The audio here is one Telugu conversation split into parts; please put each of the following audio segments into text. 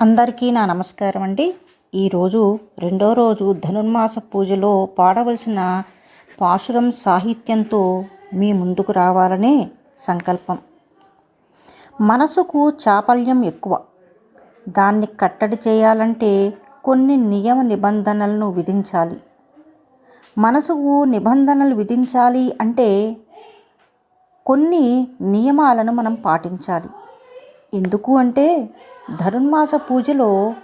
అందరికీ నా నమస్కారం అండి. ఈరోజు రెండో రోజు ధనుర్మాస పూజలో పాడవలసిన పాశురం సాహిత్యంతో మీ ముందుకు రావాలనే సంకల్పం. మనసుకు చాపల్యం ఎక్కువ. దాన్ని కట్టడి చేయాలంటే కొన్ని నియమ నిబంధనలను విధించాలి. మనసుకు నిబంధనలు విధించాలి అంటే కొన్ని నియమాలను మనం పాటించాలి. ఎందుకు అంటే ధనుర్మాస పూజలో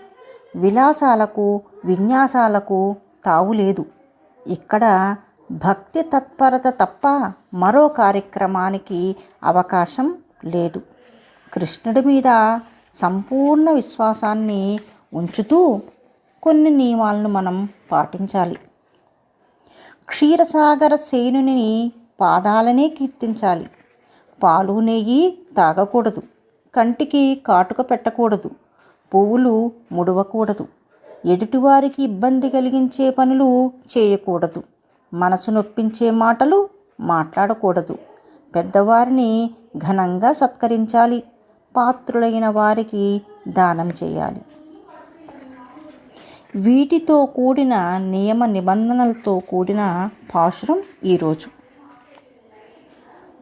విలాసాలకు విన్యాసాలకు తావులేదు. ఇక్కడ భక్తి తత్పరత తప్ప మరో కార్యక్రమానికి అవకాశం లేదు. కృష్ణుడి మీద సంపూర్ణ విశ్వాసాన్ని ఉంచుతూ కొన్ని నియమాలను మనం పాటించాలి. క్షీరసాగర సేనుని పాదాలనే కీర్తించాలి. పాలు నెయ్యి తాగకూడదు. కంటికి కాటుక పెట్టకూడదు. పువ్వులు ముడవకూడదు. ఎదుటివారికి ఇబ్బంది కలిగించే పనులు చేయకూడదు. మనసు నొప్పించే మాటలు మాట్లాడకూడదు. పెద్దవారిని ఘనంగా సత్కరించాలి. పాత్రులైన వారికి దానం చేయాలి. వీటితో కూడిన నియమ నిబంధనలతో కూడిన పాశురం ఈరోజు.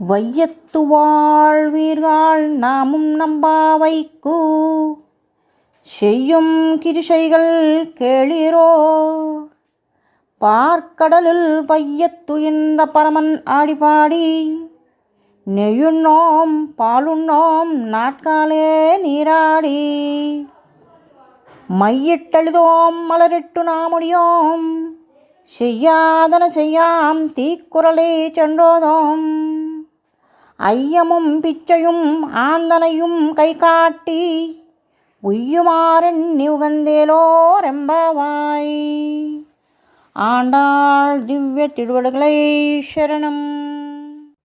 வையத்து வாழ்வீர்கள் நாமும் நம்பாவைக்கு செய்யும் கிரிசைகள் கேளீரோ பார்க்கடலில் பையத்து என்ற பரமன் ஆடிப்பாடி நெய்யுண்ணோம் பாலுண்ணோம் நாட்காலே நீராடி மையிட்டெழுதோம் மலரிட்டு நாமுடியோம் செய்யாதன செய்யாம் தீக்குறளை சென்றோதோம் ஐயமும் பிச்சையும் ஆந்தனையும் கை காட்டி உய்யுமாறன் நிவுகந்தேலோ ரெம்பவாய். ஆண்டாள் திவ்ய திருவடிகளை சரணம்.